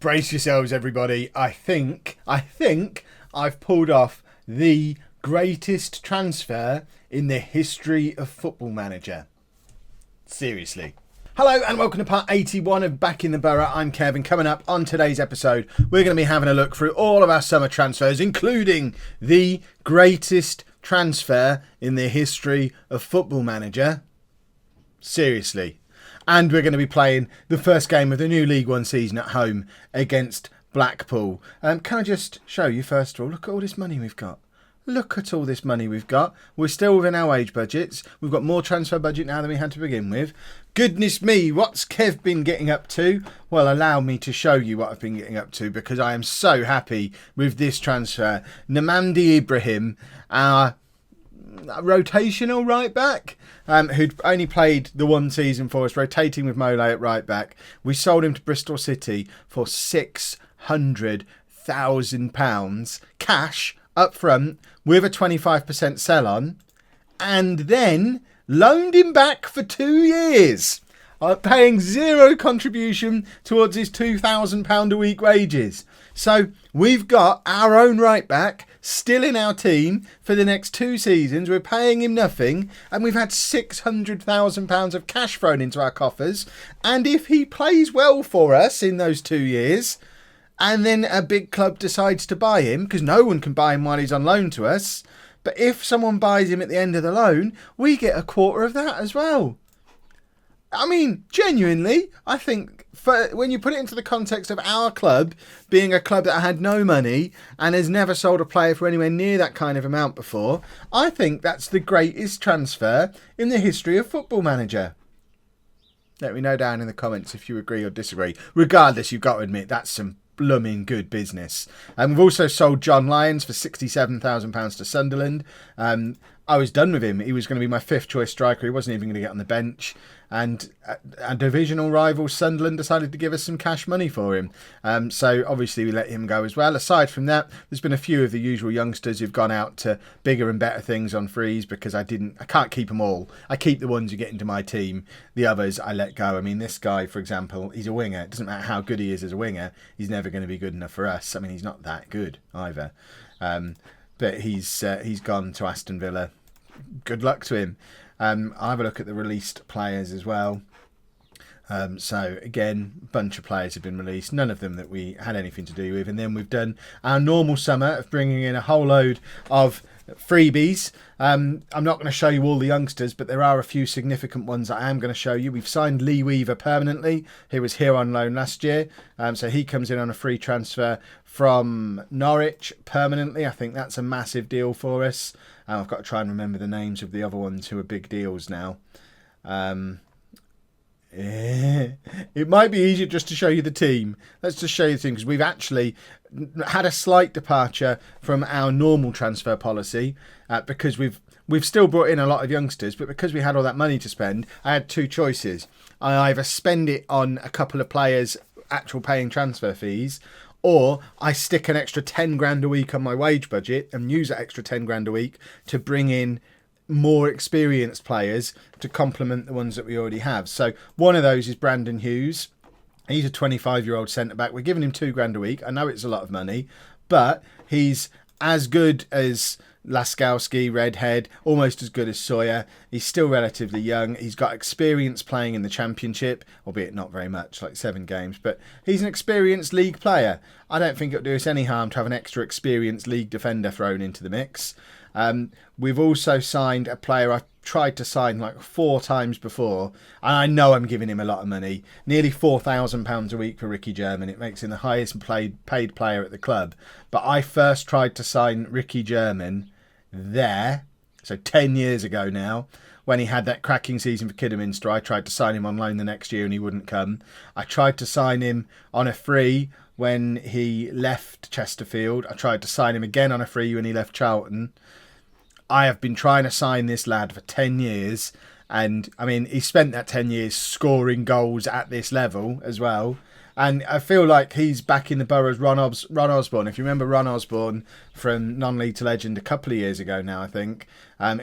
Brace yourselves, everybody. I think I've pulled off the greatest transfer in the history of Football Manager. Seriously. Hello and welcome to part 81 of Backing the Boro. I'm Kevin. Coming up on today's episode, we're going to be having a look through all of our summer transfers, including the greatest transfer in the history of Football Manager. Seriously. And we're going to be playing the first game of the new League One season at home against Blackpool. Can I just show you, first of all, look at all this money we've got. Look at all this money we've got. We're still within our wage budgets. We've got more transfer budget now than we had to begin with. Goodness me, what's Kev been getting up to? Well, allow me to show you what I've been getting up to because I am so happy with this transfer. Namandi Ibrahim, our rotational right back, who'd only played the one season for us, rotating with Mole at right back. We sold him to Bristol City for £600,000 cash up front with a 25% sell on, and then loaned him back for 2 years, paying zero contribution towards his £2,000 a week wages. So we've got our own right back still in our team for the next 2 seasons. We're paying him nothing, and we've had £600,000 of cash thrown into our coffers. And if he plays well for us in those 2 years, and then a big club decides to buy him, because no one can buy him while he's on loan to us, but if someone buys him at the end of the loan, we get a quarter of that as well. I mean, genuinely, I think when you put it into the context of our club being a club that had no money and has never sold a player for anywhere near that kind of amount before, I think that's the greatest transfer in the history of Football Manager. Let me know down in the comments if you agree or disagree. Regardless, you've got to admit that's some blooming good business. And we've also sold John Lyons for £67,000 to Sunderland. I was done with him. He was going to be my 5th choice striker. He wasn't even going to get on the bench. And our divisional rival Sunderland decided to give us some cash money for him. So obviously we let him go as well. Aside from that, there's been a few of the usual youngsters who've gone out to bigger and better things on frees because I can't keep them all. I keep the ones who get into my team. The others I let go. I mean, this guy, for example, he's a winger. It doesn't matter how good he is as a winger. He's never going to be good enough for us. I mean, he's not that good either. But he's gone to Aston Villa. Good luck to him. I'll have a look at the released players as well. So again, a bunch of players have been released, none of them that we had anything to do with. And then we've done our normal summer of bringing in a whole load of freebies. I'm not going to show you all the youngsters, but there are a few significant ones that I am going to show you. We've signed Lee Weaver permanently. He was here on loan last year. So he comes in on a free transfer from Norwich permanently. I think that's a massive deal for us. I've got to try and remember the names of the other ones who are big deals now. It might be easier just to show you the team. Let's just show you the team because we've actually had a slight departure from our normal transfer policy because we've still brought in a lot of youngsters, but because we had all that money to spend, I had 2 choices. I either spend it on a couple of players' actual paying transfer fees, or I stick an extra 10 grand a week on my wage budget and use that extra 10 grand a week to bring in more experienced players to complement the ones that we already have. So one of those is Brandon Hughes. He's a 25-year-old centre-back. We're giving him 2 grand a week. I know it's a lot of money, but he's as good as Laskowski, Redhead, almost as good as Sawyer. He's still relatively young. He's got experience playing in the Championship, albeit not very much, like 7 games, but he's an experienced league player. I don't think it'll do us any harm to have an extra experienced league defender thrown into the mix. We've also signed a player I've tried to sign like 4 times before, and I know I'm giving him a lot of money, nearly £4,000 a week for Ricky German. It makes him the highest paid player at the club. But I first tried to sign Ricky German there, so 10 years ago now, when he had that cracking season for Kidderminster. I tried to sign him on loan the next year and he wouldn't come. I tried to sign him on a free when he left Chesterfield. I tried to sign him again on a free when he left Charlton. I have been trying to sign this lad for 10 years. And, I mean, he spent that 10 years scoring goals at this level as well. And I feel like he's back in the Boro's Ron Osborne. If you remember Ron Osborne from Non-League to Legend a couple of years ago now, I think.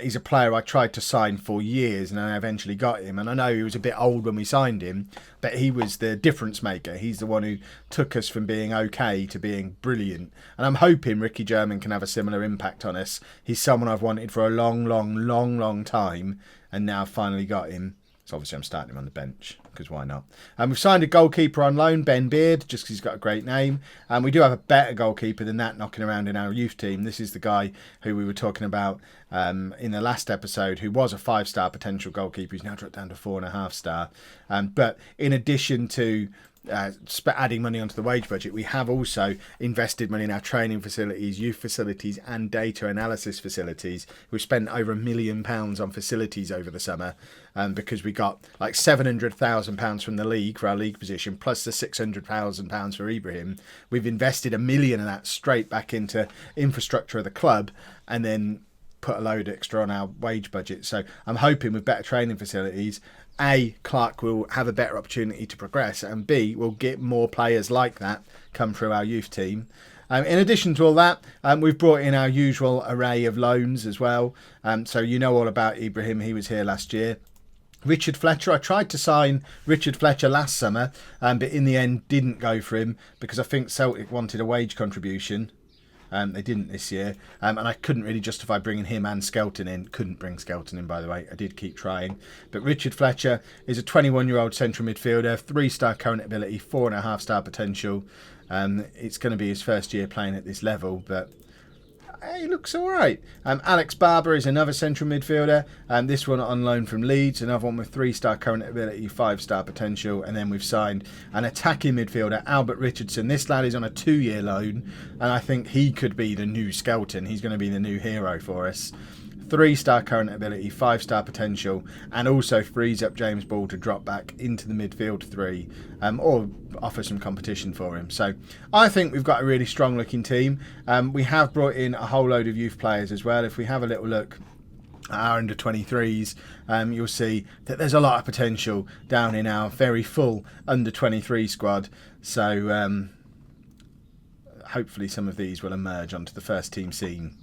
He's a player I tried to sign for years and I eventually got him. And I know he was a bit old when we signed him, but he was the difference maker. He's the one who took us from being okay to being brilliant. And I'm hoping Ricky German can have a similar impact on us. He's someone I've wanted for a long time and now finally got him. So obviously I'm starting him on the bench, because why not? We've signed a goalkeeper on loan, Ben Beard, just because he's got a great name. And we do have a better goalkeeper than that knocking around in our youth team. This is the guy who we were talking about in the last episode, who was a 5-star potential goalkeeper. He's now dropped down to 4.5 star. But in addition to adding money onto the wage budget, we have also invested money in our training facilities, youth facilities and data analysis facilities. We've spent over £1 million on facilities over the summer because we got like £700,000 from the league for our league position, plus the £600,000 for Ibrahim. We've invested £1 million of that straight back into infrastructure of the club and then put a load extra on our wage budget. So I'm hoping with better training facilities, A, Clark will have a better opportunity to progress, and B, we'll get more players like that come through our youth team. In addition to all that, we've brought in our usual array of loans as well. So you know all about Ibrahim. He was here last year. Richard Fletcher, I tried to sign Richard Fletcher last summer, but in the end didn't go for him because I think Celtic wanted a wage contribution. They didn't this year, and I couldn't really justify bringing him and Skelton in. Couldn't bring Skelton in, by the way. I did keep trying. But Richard Fletcher is a 21-year-old central midfielder, 3-star current ability, 4.5-star potential. It's going to be his first year playing at this level, but he looks all right. Alex Barber is another central midfielder. This one on loan from Leeds. Another one with 3-star current ability, 5-star potential. And then we've signed an attacking midfielder, Albert Richardson. This lad is on a 2-year loan. And I think he could be the new Skelton. He's going to be the new hero for us. 3-star current ability, 5-star potential, and also frees up James Ball to drop back into the midfield 3 or offer some competition for him. So I think we've got a really strong looking team. We have brought in a whole load of youth players as well. If we have a little look at our under 23s, you'll see that there's a lot of potential down in our very full under 23 squad. So hopefully some of these will emerge onto the first team scene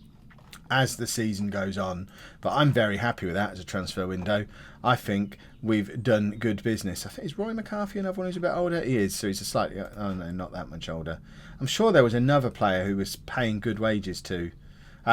as the season goes on. But I'm very happy with that as a transfer window. I think we've done good business. I think, is Roy McCarthy another one who's a bit older? He is, so he's a slightly, oh no, not that much older. I'm sure there was another player who was paying good wages too.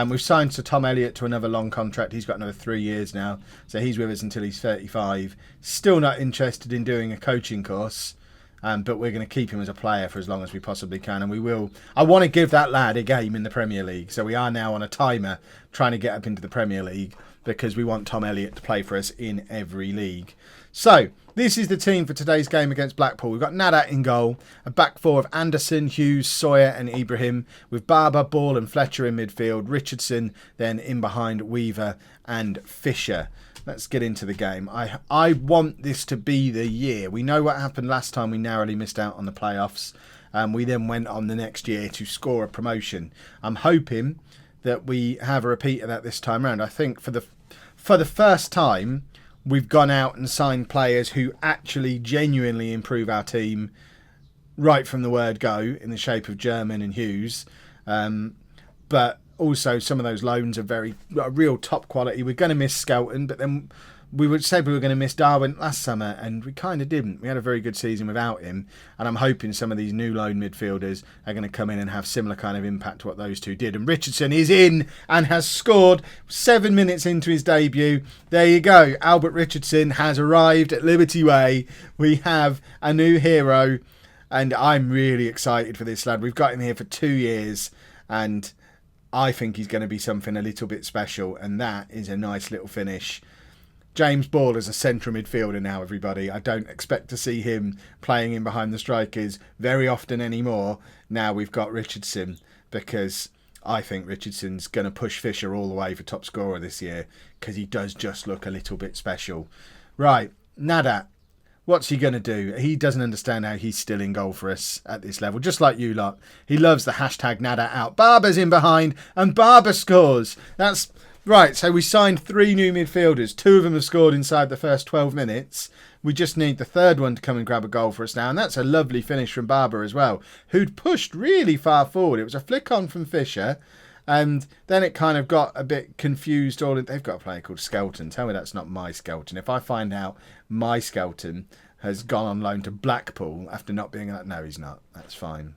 We've signed Sir Tom Elliott to another long contract. He's got another 3 years now, so he's with us until he's 35. Still not interested in doing a coaching course. But we're going to keep him as a player for as long as we possibly can, and we will. I want to give that lad a game in the Premier League, so we are now on a timer trying to get up into the Premier League because we want Tom Elliott to play for us in every league. So this is the team for today's game against Blackpool. We've got Nadat in goal, a back four of Anderson, Hughes, Sawyer and Ibrahim, with Barber, Ball and Fletcher in midfield, Richardson then in behind Weaver and Fisher. Let's get into the game. I want this to be the year. We know what happened last time. We narrowly missed out on the playoffs. We then went on the next year to score a promotion. I'm hoping that we have a repeat of that this time around. I think for the first time, we've gone out and signed players who actually genuinely improve our team right from the word go, in the shape of German and Hughes. But also, some of those loans are real top quality. We're going to miss Skelton, but then we said we were going to miss Darwin last summer, and we kind of didn't. We had a very good season without him, and I'm hoping some of these new loan midfielders are going to come in and have similar kind of impact to what those two did. And Richardson is in and has scored 7 minutes into his debut. There you go. Albert Richardson has arrived at Liberty Way. We have a new hero, and I'm really excited for this lad. We've got him here for 2 years, and I think he's going to be something a little bit special, and that is a nice little finish. James Ball is a central midfielder now, everybody. I don't expect to see him playing in behind the strikers very often anymore. Now we've got Richardson, because I think Richardson's going to push Fisher all the way for top scorer this year, because he does just look a little bit special. Right, Nadat. What's he going to do? He doesn't understand how he's still in goal for us at this level, just like you lot. He loves the hashtag Nadat out. Barber's in behind, and Barber scores. That's right. So we signed 3 new midfielders. 2 of them have scored inside the first 12 minutes. We just need the third one to come and grab a goal for us now. And that's a lovely finish from Barber as well, who'd pushed really far forward. It was a flick on from Fisher. And then it kind of got a bit confused. They've got a player called Skelton. Tell me that's not my Skelton. If I find out my Skelton has gone on loan to Blackpool after not being... No, he's not. That's fine.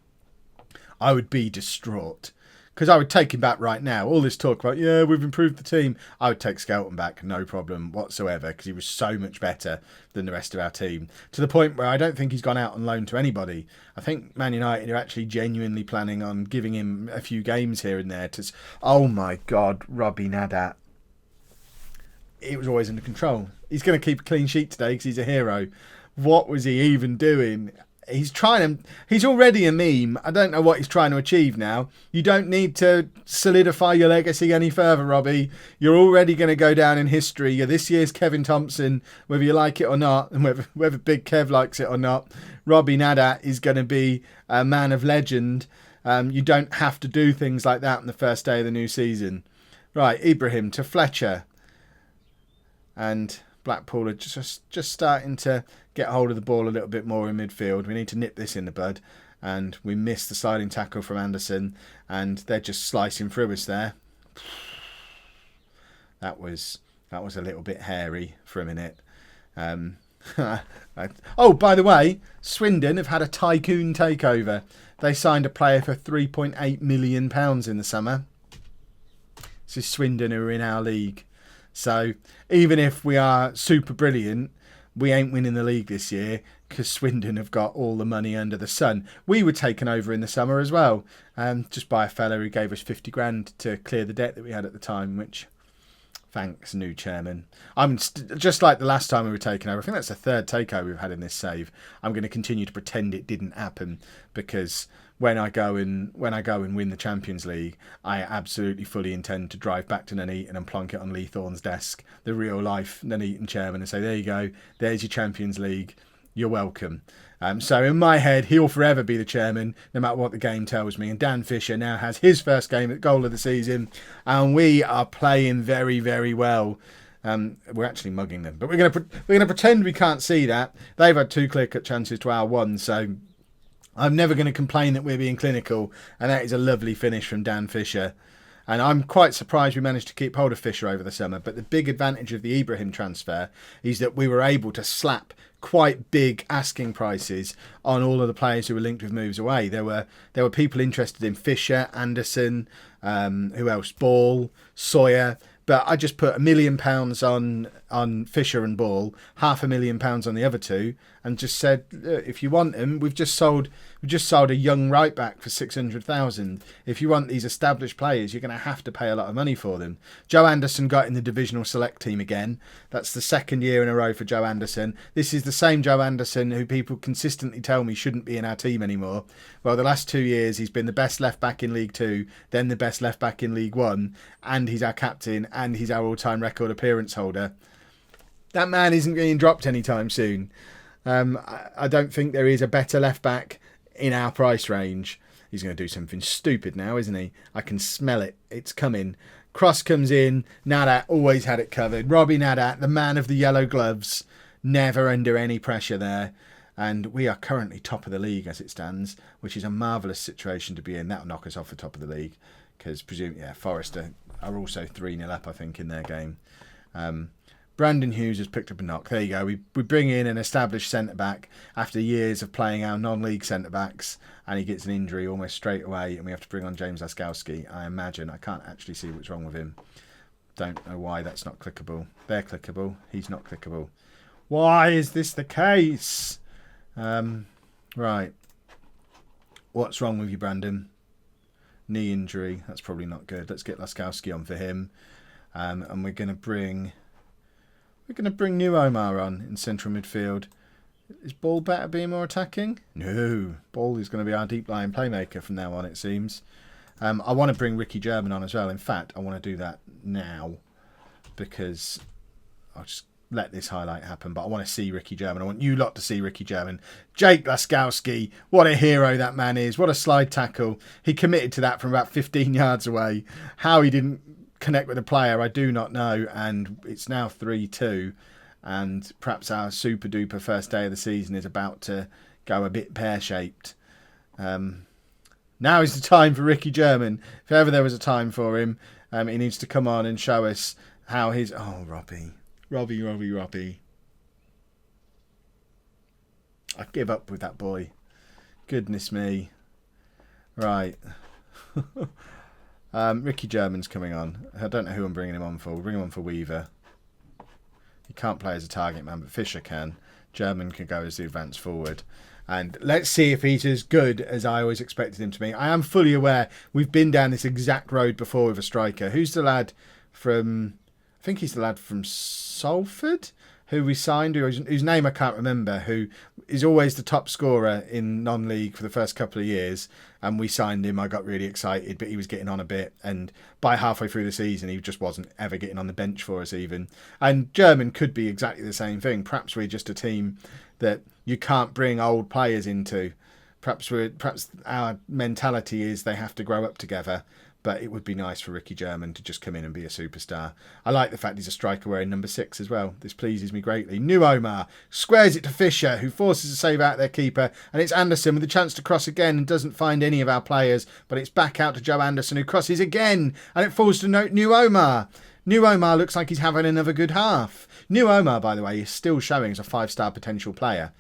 I would be distraught. Because I would take him back right now. All this talk about, yeah, we've improved the team. I would take Skelton back, no problem whatsoever, because he was so much better than the rest of our team. To the point where I don't think he's gone out on loan to anybody. I think Man United are actually genuinely planning on giving him a few games here and there. Oh my God, Robbie Nadat. It was always under control. He's going to keep a clean sheet today because he's a hero. What was he even doing? He's already a meme. I don't know what he's trying to achieve now. You don't need to solidify your legacy any further, Robbie. You're already going to go down in history. You're this year's Kevin Thompson, whether you like it or not, and whether Big Kev likes it or not. Robbie Nadat is going to be a man of legend. You don't have to do things like that on the first day of the new season. Right, Ibrahim to Fletcher. And Blackpool are just starting to get hold of the ball a little bit more in midfield. We need to nip this in the bud. And we missed the sliding tackle from Anderson. And they're just slicing through us there. That was a little bit hairy for a minute. Oh, by the way, Swindon have had a tycoon takeover. They signed a player for £3.8 million in the summer. This is Swindon who are in our league. So even if we are super brilliant, we ain't winning the league this year because Swindon have got all the money under the sun. We were taken over in the summer as well, just by a fella who gave us 50 grand to clear the debt that we had at the time, which, thanks, new chairman. I'm just like the last time we were taken over. I think that's the third takeover we've had in this save. I'm going to continue to pretend it didn't happen because when I go and win the Champions League, I absolutely fully intend to drive back to Nuneaton and plonk it on Lee Thorne's desk, the real life Nuneaton chairman, and say, there you go, there's your Champions League, you're welcome. So in my head, he'll forever be the chairman, no matter what the game tells me. And Dan Fisher now has his first goal of the season, and we are playing very, very well. We're actually mugging them, but we're going to pretend we can't see that. They've had 2 clear-cut chances to our 1, so I'm never going to complain that we're being clinical, and that is a lovely finish from Dan Fisher. And I'm quite surprised we managed to keep hold of Fisher over the summer. But the big advantage of the Ibrahim transfer is that we were able to slap quite big asking prices on all of the players who were linked with moves away. There were people interested in Fisher, Anderson, who else? Ball, Sawyer. But I just put £1 million on Fisher and Ball, £500,000 on the other two, and just said, if you want them, we've just sold a young right back for 600,000. If you want these established players, you're going to have to pay a lot of money for them. Joe Anderson got in the divisional select team again. That's the second year in a row for Joe Anderson. This is the same Joe Anderson who people consistently tell me shouldn't be in our team anymore. Well, the last 2 years he's been the best left back in League Two, then the best left back in League One, and he's our captain, and he's our all-time record appearance holder. That man isn't being dropped anytime soon. I don't think there is a better left back in our price range. He's going to do something stupid now, isn't he? I can smell it. It's coming. Cross comes in. Nadat always had it covered. Robbie Nadat, the man of the yellow gloves, never under any pressure there. And we are currently top of the league as it stands, which is a marvellous situation to be in. That'll knock us off the top of the league because presumably, Forest are also 3-0 up, I think, in their game. Brandon Hughes has picked up a knock. There you go. We bring in an established centre-back after years of playing our non-league centre-backs, and he gets an injury almost straight away, and we have to bring on James Laskowski. I imagine. I can't actually see what's wrong with him. Don't know why that's not clickable. They're clickable. He's not clickable. Why is this the case? Right. What's wrong with you, Brandon? Knee injury. That's probably not good. Let's get Laskowski on for him. And we're going to bring new Omar on in central midfield. Is Ball better being more attacking? No. Ball is going to be our deep lying playmaker from now on, it seems. I want to bring Ricky German on as well. In fact, I want to do that now because I'll just let this highlight happen. But I want to see Ricky German. I want you lot to see Ricky German. Jake Laskowski, what a hero that man is. What a slide tackle. He committed to that from about 15 yards away. How he didn't connect with the player, I do not know, and it's now 3-2, and perhaps our super duper first day of the season is about to go a bit pear-shaped. Now is the time for Ricky German. If ever there was a time for him, he needs to come on and show us how his... Oh, Robbie. I give up with that boy. Goodness me. Right. Ricky German's coming on. I don't know who I'm bringing him on for. We'll bring him on for Weaver. He can't play as a target man, but Fisher can. German can go as the advance forward. And let's see if he's as good as I always expected him to be. I am fully aware we've been down this exact road before with a striker. Who's the lad from... I think he's the lad from Salford, who we signed, whose name I can't remember, who is always the top scorer in non-league for the first couple of years. And we signed him. I got really excited, but he was getting on a bit. And by halfway through the season, he just wasn't ever getting on the bench for us even. And German could be exactly the same thing. Perhaps we're just a team that you can't bring old players into. Perhaps our mentality is they have to grow up together. But it would be nice for Ricky German to just come in and be a superstar. I like the fact he's a striker wearing number 6 as well. This pleases me greatly. New Omar squares it to Fisher, who forces a save out their keeper. And it's Anderson with a chance to cross again and doesn't find any of our players. But it's back out to Joe Anderson, who crosses again. And it falls to New Omar. New Omar looks like he's having another good half. New Omar, by the way, is still showing as a 5-star potential player.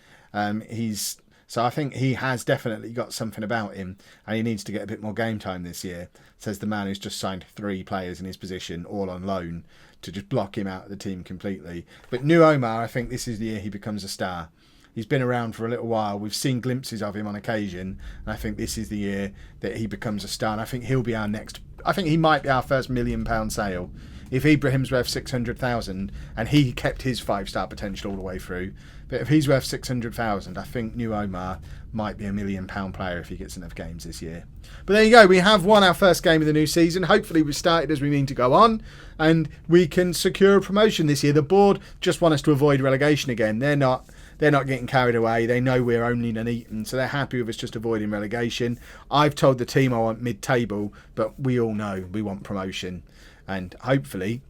So I think he has definitely got something about him, and he needs to get a bit more game time this year, says the man who's just signed 3 players in his position, all on loan, to just block him out of the team completely. But New Omar, I think this is the year he becomes a star. He's been around for a little while. We've seen glimpses of him on occasion, and I think this is the year that he becomes a star. And I think he'll be our next... I think he might be our first £1 million sale. If Ibrahim's worth 600,000 and he kept his 5-star potential all the way through, but if he's worth 600,000, I think New Omar might be £1 million player if he gets enough games this year. But there you go. We have won our first game of the new season. Hopefully we've started as we mean to go on, and we can secure a promotion this year. The board just want us to avoid relegation again. They're not getting carried away. They know we're only Nuneaton, so they're happy with us just avoiding relegation. I've told the team I want mid-table, but we all know we want promotion. And hopefully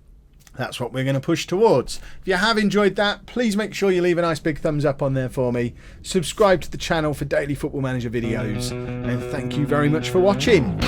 that's what we're going to push towards. If you have enjoyed that, please make sure you leave a nice big thumbs up on there for me. Subscribe to the channel for daily Football Manager videos. And thank you very much for watching.